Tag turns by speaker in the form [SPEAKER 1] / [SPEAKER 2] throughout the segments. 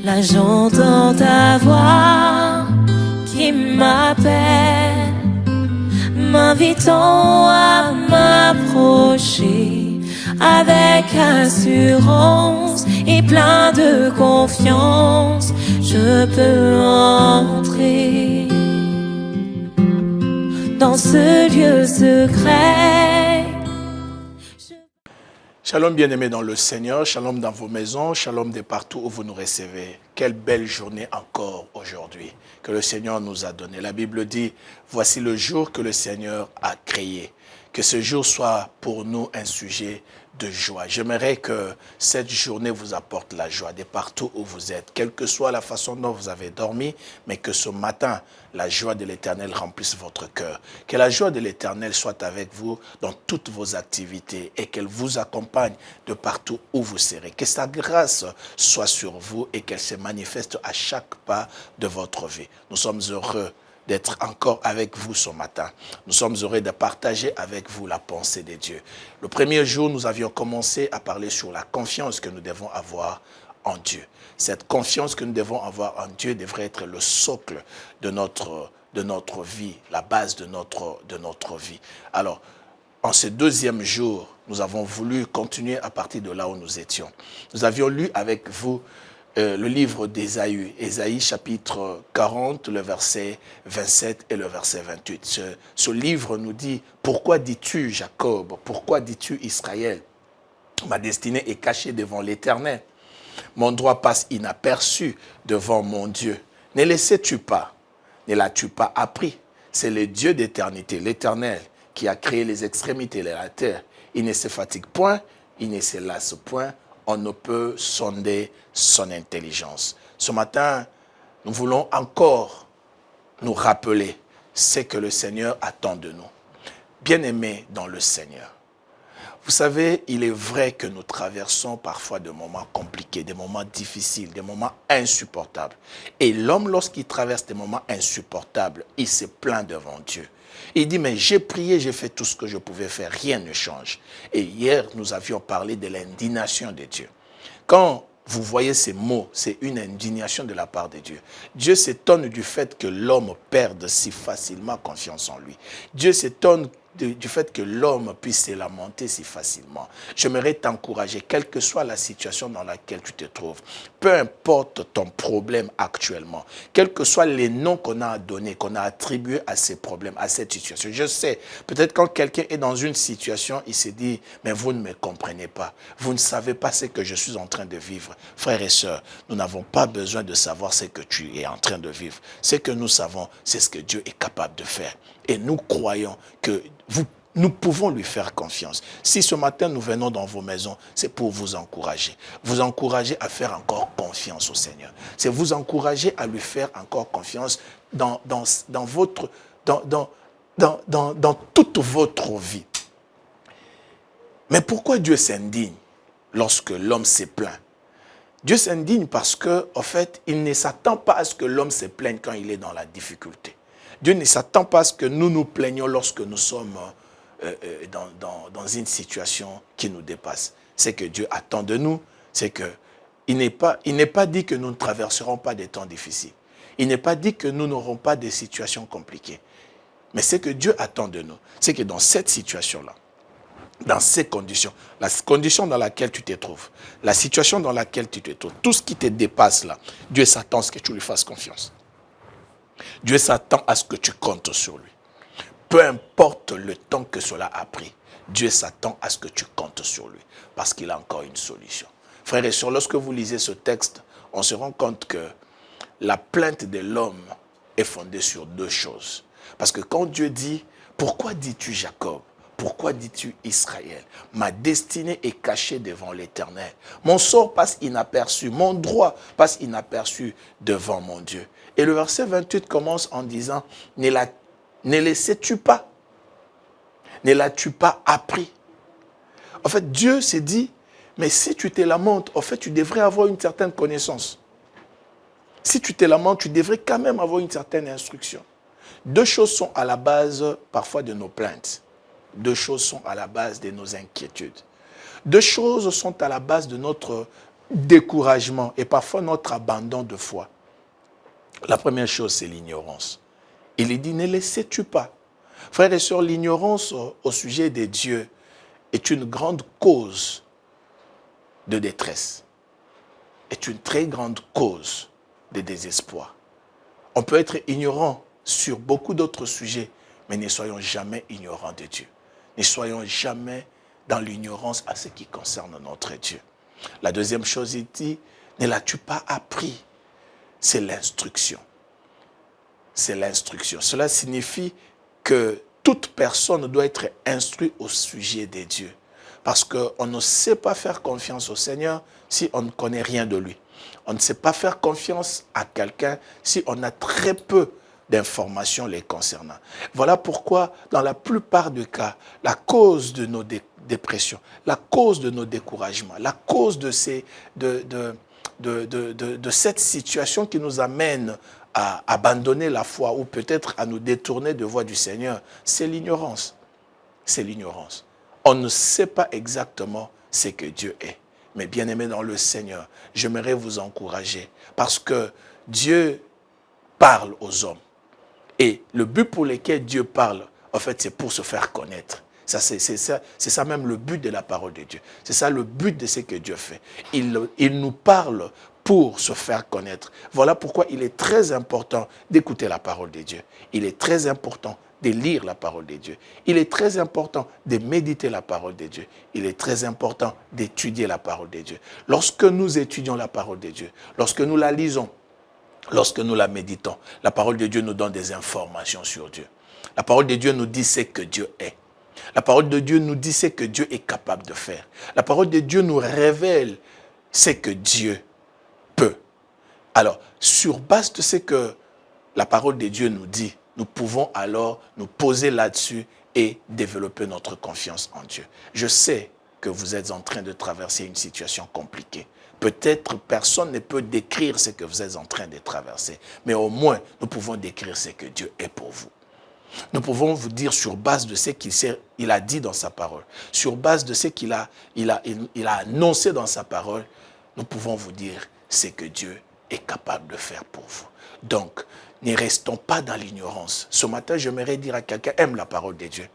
[SPEAKER 1] Là j'entends ta voix qui m'appelle, m'invitant à m'approcher avec assurance et plein de confiance. Je peux entrer dans ce lieu secret.
[SPEAKER 2] Shalom bien-aimés dans le Seigneur, shalom dans vos maisons, shalom de partout où vous nous recevez. Quelle belle journée encore aujourd'hui que le Seigneur nous a donnée. La Bible dit, voici le jour que le Seigneur a créé. Que ce jour soit pour nous un sujet de joie. J'aimerais que cette journée vous apporte la joie de partout où vous êtes, quelle que soit la façon dont vous avez dormi, mais que ce matin, la joie de l'Éternel remplisse votre cœur. Que la joie de l'Éternel soit avec vous dans toutes vos activités et qu'elle vous accompagne de partout où vous serez. Que sa grâce soit sur vous et qu'elle se manifeste à chaque pas de votre vie. Nous sommes heureux d'être encore avec vous ce matin. Nous sommes heureux de partager avec vous la pensée de Dieu. Le premier jour, nous avions commencé à parler sur la confiance que nous devons avoir en Dieu. Cette confiance que nous devons avoir en Dieu devrait être le socle de notre vie, la base de notre vie. Alors, en ce deuxième jour, nous avons voulu continuer à partir de là où nous étions. Nous avions lu avec vous le livre d'Ésaïe, Ésaïe chapitre 40, le verset 27 et le verset 28. Ce livre nous dit, pourquoi dis-tu Jacob, pourquoi dis-tu Israël? Ma destinée est cachée devant l'Éternel. Mon droit passe inaperçu devant mon Dieu. Ne le sais-tu pas? Ne l'as-tu pas appris? C'est le Dieu d'éternité, l'Éternel, qui a créé les extrémités de la terre. Il ne se fatigue point, il ne se lasse point. On ne peut sonder son intelligence. Ce matin, nous voulons encore nous rappeler ce que le Seigneur attend de nous. Bien-aimés dans le Seigneur. Vous savez, il est vrai que nous traversons parfois des moments compliqués, des moments difficiles, des moments insupportables. Et l'homme, lorsqu'il traverse des moments insupportables, il se plaint devant Dieu. Il dit, mais j'ai prié, j'ai fait tout ce que je pouvais faire, rien ne change. Et hier, nous avions parlé de l'indignation de Dieu. Quand vous voyez ces mots, c'est une indignation de la part de Dieu. Dieu s'étonne du fait que l'homme perde si facilement confiance en lui. Dieu s'étonne du fait que l'homme puisse se lamenter si facilement. J'aimerais t'encourager, quelle que soit la situation dans laquelle tu te trouves, peu importe ton problème actuellement, quels que soient les noms qu'on a donnés, qu'on a attribués à ces problèmes, à cette situation. Je sais, peut-être quand quelqu'un est dans une situation, il se dit, mais vous ne me comprenez pas, vous ne savez pas ce que je suis en train de vivre. Frères et sœurs, nous n'avons pas besoin de savoir ce que tu es en train de vivre. Ce que nous savons, c'est ce que Dieu est capable de faire. Et nous croyons que nous pouvons lui faire confiance. Si ce matin nous venons dans vos maisons, c'est pour vous encourager. Vous encourager à faire encore confiance au Seigneur. C'est vous encourager à lui faire encore confiance dans toute votre vie. Mais pourquoi Dieu s'indigne lorsque l'homme se plaint? Dieu s'indigne parce que, en fait, il ne s'attend pas à ce que l'homme se plaigne quand il est dans la difficulté. Dieu ne s'attend pas à ce que nous nous plaignons lorsque nous sommes dans une situation qui nous dépasse. Ce que Dieu attend de nous, c'est qu'il n'est pas dit que nous ne traverserons pas des temps difficiles. Il n'est pas dit que nous n'aurons pas des situations compliquées. Mais ce que Dieu attend de nous, c'est que dans cette situation-là, dans ces conditions, la condition dans laquelle tu te trouves, la situation dans laquelle tu te trouves, tout ce qui te dépasse là, Dieu s'attend à ce que tu lui fasses confiance. Dieu s'attend à ce que tu comptes sur lui. Peu importe le temps que cela a pris, Dieu s'attend à ce que tu comptes sur lui, parce qu'il a encore une solution. Frères et sœurs, lorsque vous lisez ce texte, on se rend compte que la plainte de l'homme est fondée sur deux choses. Parce que quand Dieu dit, pourquoi dis-tu Jacob? Pourquoi dis-tu Israël? Ma destinée est cachée devant l'Éternel. Mon sort passe inaperçu, mon droit passe inaperçu devant mon Dieu. Et le verset 28 commence en disant, ne le sais-tu pas? Ne l'as-tu pas appris? En fait, Dieu s'est dit, mais si tu te lamentes, en fait, tu devrais avoir une certaine connaissance. Si tu te lamentes, tu devrais quand même avoir une certaine instruction. Deux choses sont à la base parfois de nos plaintes. Deux choses sont à la base de nos inquiétudes. Deux choses sont à la base de notre découragement et parfois notre abandon de foi, la première chose, c'est l'ignorance. Il dit, ne laissez-tu pas. Frères et sœurs, l'ignorance au sujet des dieux est une grande cause de détresse, est une très grande cause de désespoir. On peut être ignorant sur beaucoup d'autres sujets, mais ne soyons jamais ignorants de Dieu. Ne soyons jamais dans l'ignorance à ce qui concerne notre Dieu. La deuxième chose, il dit, ne l'as-tu pas appris? C'est l'instruction. C'est l'instruction. Cela signifie que toute personne doit être instruite au sujet des dieux. Parce qu'on ne sait pas faire confiance au Seigneur si on ne connaît rien de lui. On ne sait pas faire confiance à quelqu'un si on a très peu d'informations les concernant. Voilà pourquoi, dans la plupart des cas, la cause de nos dépressions, la cause de nos découragements, la cause de cette situation qui nous amène à abandonner la foi ou peut-être à nous détourner de la voie du Seigneur, c'est l'ignorance. C'est l'ignorance. On ne sait pas exactement ce que Dieu est. Mais bien aimé dans le Seigneur, j'aimerais vous encourager parce que Dieu parle aux hommes. Et le but pour lequel Dieu parle, en fait, c'est pour se faire connaître. C'est ça même le but de la parole de Dieu. C'est ça le but de ce que Dieu fait. Il nous parle pour se faire connaître. Voilà pourquoi il est très important d'écouter la parole de Dieu. Il est très important de lire la parole de Dieu. Il est très important de méditer la parole de Dieu. Il est très important d'étudier la parole de Dieu. Lorsque nous étudions la parole de Dieu, lorsque nous la lisons, lorsque nous la méditons, la parole de Dieu nous donne des informations sur Dieu. La parole de Dieu nous dit ce que Dieu est. La parole de Dieu nous dit ce que Dieu est capable de faire. La parole de Dieu nous révèle ce que Dieu peut. Alors, sur base de ce que la parole de Dieu nous dit, nous pouvons alors nous poser là-dessus et développer notre confiance en Dieu. Je sais que vous êtes en train de traverser une situation compliquée. Peut-être personne ne peut décrire ce que vous êtes en train de traverser, mais au moins nous pouvons décrire ce que Dieu est pour vous. Nous pouvons vous dire sur base de ce qu'il a dit dans sa parole, sur base de ce qu'il a annoncé dans sa parole, nous pouvons vous dire ce que Dieu est capable de faire pour vous. Donc, ne restons pas dans l'ignorance. Ce matin, j'aimerais dire à quelqu'un, aime la parole de Dieu.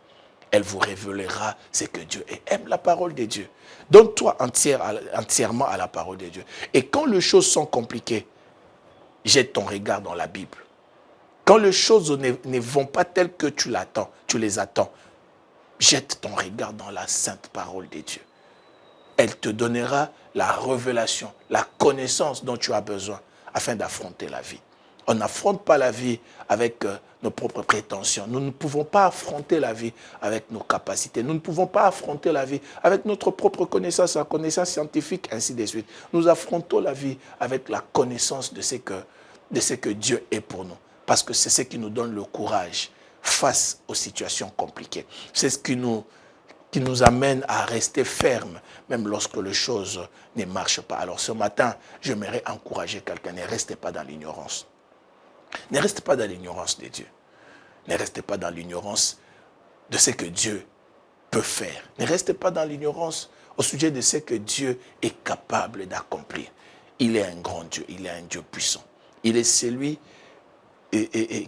[SPEAKER 2] Elle vous révélera ce que Dieu est. Aime la parole de Dieu. Donne-toi entièrement à la parole de Dieu. Et quand les choses sont compliquées, jette ton regard dans la Bible. Quand les choses ne vont pas telles que tu les attends, jette ton regard dans la sainte parole de Dieu. Elle te donnera la révélation, la connaissance dont tu as besoin afin d'affronter la vie. On n'affronte pas la vie avec nos propres prétentions. Nous ne pouvons pas affronter la vie avec nos capacités. Nous ne pouvons pas affronter la vie avec notre propre connaissance, la connaissance scientifique, ainsi de suite. Nous affrontons la vie avec la connaissance de ce que Dieu est pour nous. Parce que c'est ce qui nous donne le courage face aux situations compliquées. C'est ce qui nous amène à rester fermes, même lorsque les choses ne marchent pas. Alors ce matin, j'aimerais encourager quelqu'un, ne restez pas dans l'ignorance. Ne restez pas dans l'ignorance de Dieu. Ne restez pas dans l'ignorance de ce que Dieu peut faire. Ne restez pas dans l'ignorance au sujet de ce que Dieu est capable d'accomplir. Il est un grand Dieu, il est un Dieu puissant. Il est celui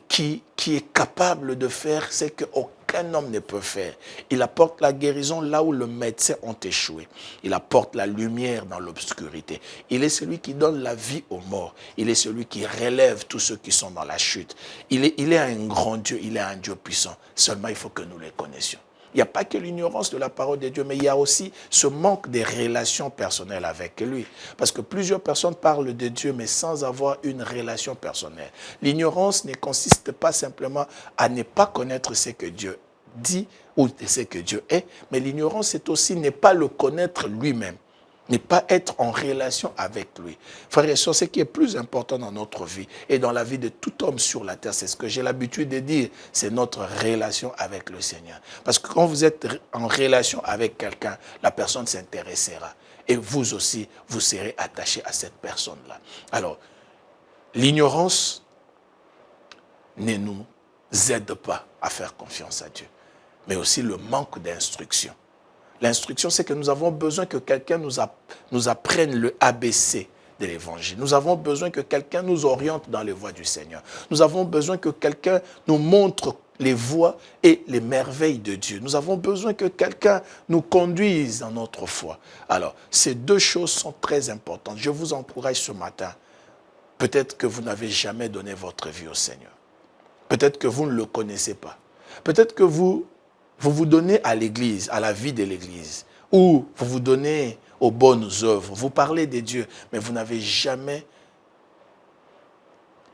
[SPEAKER 2] qui est capable de faire ce qu'aucun homme ne peut faire. Il apporte la guérison là où les médecins ont échoué. Il apporte la lumière dans l'obscurité. Il est celui qui donne la vie aux morts. Il est celui qui relève tous ceux qui sont dans la chute. Il est un grand Dieu, il est un Dieu puissant. Seulement, il faut que nous les connaissions. Il n'y a pas que l'ignorance de la parole de Dieu, mais il y a aussi ce manque de relations personnelles avec lui. Parce que plusieurs personnes parlent de Dieu, mais sans avoir une relation personnelle. L'ignorance ne consiste pas simplement à ne pas connaître ce que Dieu dit ou ce que Dieu est, mais l'ignorance, c'est aussi ne pas le connaître lui-même. Ne pas être en relation avec lui. Frères et sœurs, ce qui est plus important dans notre vie et dans la vie de tout homme sur la terre, c'est ce que j'ai l'habitude de dire, c'est notre relation avec le Seigneur. Parce que quand vous êtes en relation avec quelqu'un, la personne s'intéressera. Et vous aussi, vous serez attaché à cette personne-là. Alors, l'ignorance ne nous aide pas à faire confiance à Dieu, mais aussi le manque d'instruction. L'instruction, c'est que nous avons besoin que quelqu'un nous apprenne le ABC de l'évangile. Nous avons besoin que quelqu'un nous oriente dans les voies du Seigneur. Nous avons besoin que quelqu'un nous montre les voies et les merveilles de Dieu. Nous avons besoin que quelqu'un nous conduise dans notre foi. Alors, ces deux choses sont très importantes. Je vous encourage ce matin. Peut-être que vous n'avez jamais donné votre vie au Seigneur. Peut-être que vous ne le connaissez pas. Peut-être que vous vous donnez à l'église, à la vie de l'église, ou vous vous donnez aux bonnes œuvres, vous parlez de Dieu, mais vous n'avez jamais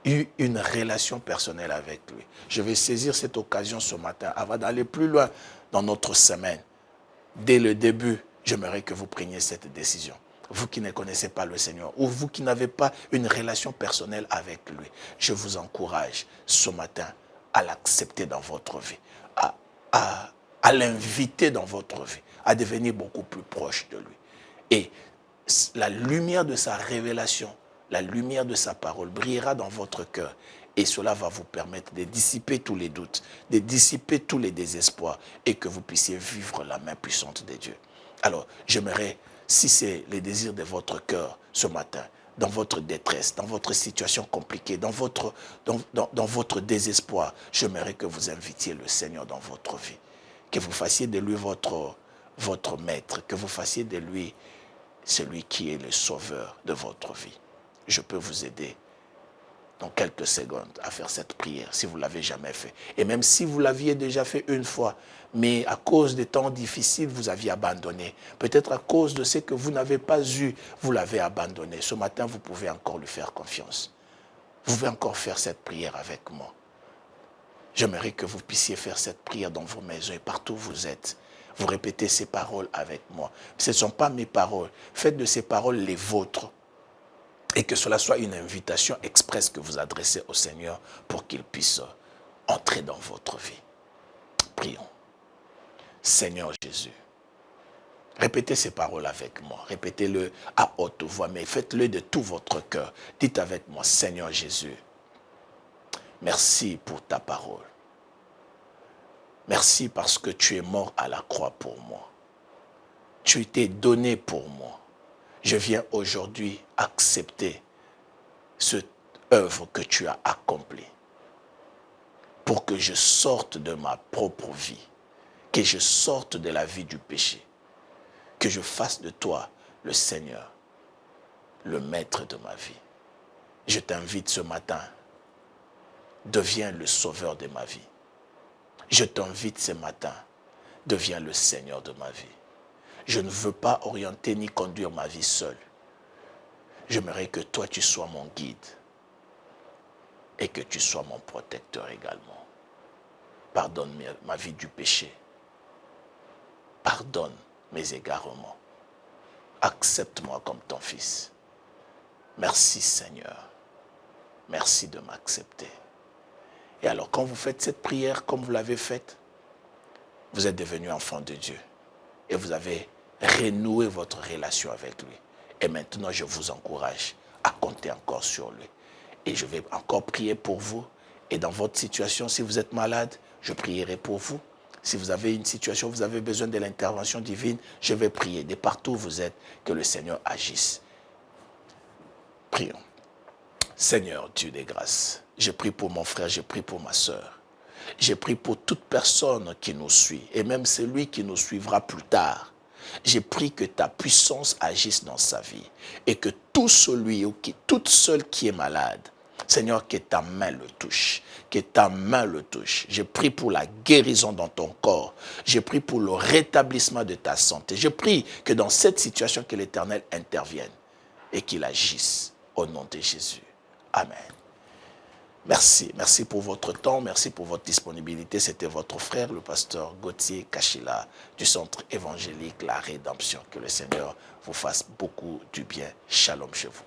[SPEAKER 2] eu une relation personnelle avec lui. Je vais saisir cette occasion ce matin avant d'aller plus loin dans notre semaine. Dès le début, j'aimerais que vous preniez cette décision. Vous qui ne connaissez pas le Seigneur, ou vous qui n'avez pas une relation personnelle avec lui, je vous encourage ce matin à l'accepter dans votre vie, à l'inviter dans votre vie, à devenir beaucoup plus proche de lui. Et la lumière de sa révélation, la lumière de sa parole brillera dans votre cœur. Et cela va vous permettre de dissiper tous les doutes, de dissiper tous les désespoirs et que vous puissiez vivre la main puissante de Dieu. Alors, j'aimerais, si c'est le désir de votre cœur ce matin, dans votre détresse, dans votre situation compliquée, dans votre désespoir, j'aimerais que vous invitiez le Seigneur dans votre vie. Que vous fassiez de lui votre maître, que vous fassiez de lui celui qui est le sauveur de votre vie. Je peux vous aider dans quelques secondes à faire cette prière si vous ne l'avez jamais fait. Et même si vous l'aviez déjà fait une fois, mais à cause des temps difficiles, vous aviez abandonné. Peut-être à cause de ce que vous n'avez pas eu, vous l'avez abandonné. Ce matin, vous pouvez encore lui faire confiance. Vous pouvez encore faire cette prière avec moi. J'aimerais que vous puissiez faire cette prière dans vos maisons et partout où vous êtes. Vous répétez ces paroles avec moi. Ce ne sont pas mes paroles. Faites de ces paroles les vôtres. Et que cela soit une invitation expresse que vous adressez au Seigneur pour qu'il puisse entrer dans votre vie. Prions. Seigneur Jésus, répétez ces paroles avec moi. Répétez-le à haute voix, mais faites-le de tout votre cœur. Dites avec moi, Seigneur Jésus, merci pour ta parole. Merci parce que tu es mort à la croix pour moi. Tu t'es donné pour moi. Je viens aujourd'hui accepter cette œuvre que tu as accomplie pour que je sorte de ma propre vie, que je sorte de la vie du péché, que je fasse de toi le Seigneur, le maître de ma vie. Je t'invite ce matin, deviens le sauveur de ma vie. Je t'invite ce matin, deviens le Seigneur de ma vie. Je ne veux pas orienter ni conduire ma vie seul. J'aimerais que toi, tu sois mon guide et que tu sois mon protecteur également. Pardonne ma vie du péché. Pardonne mes égarements. Accepte-moi comme ton fils. Merci Seigneur. Merci de m'accepter. Et alors, quand vous faites cette prière comme vous l'avez faite, vous êtes devenu enfant de Dieu. Et vous avez renoué votre relation avec lui. Et maintenant, je vous encourage à compter encore sur lui. Et je vais encore prier pour vous. Et dans votre situation, si vous êtes malade, je prierai pour vous. Si vous avez une situation où vous avez besoin de l'intervention divine, je vais prier. De partout où vous êtes, que le Seigneur agisse. Prions. Seigneur, Dieu des grâces, je prie pour mon frère, je prie pour ma soeur. Je prie pour toute personne qui nous suit, et même celui qui nous suivra plus tard. Je prie que ta puissance agisse dans sa vie, et que tout celui ou toute seule qui est malade, Seigneur, que ta main le touche, que ta main le touche. Je prie pour la guérison dans ton corps. Je prie pour le rétablissement de ta santé. Je prie que dans cette situation, que l'Éternel intervienne et qu'il agisse au nom de Jésus. Amen. Merci. Merci pour votre temps. Merci pour votre disponibilité. C'était votre frère, le pasteur Gauthier Kachila du Centre évangélique La Rédemption. Que le Seigneur vous fasse beaucoup du bien. Shalom chez vous.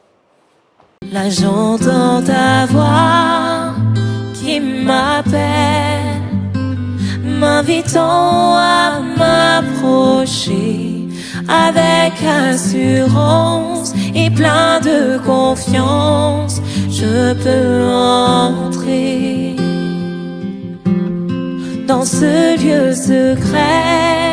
[SPEAKER 1] Là j'entends ta voix qui m'appelle, m'invitant à m'approcher avec assurance et plein de confiance. Je peux entrer dans ce lieu secret.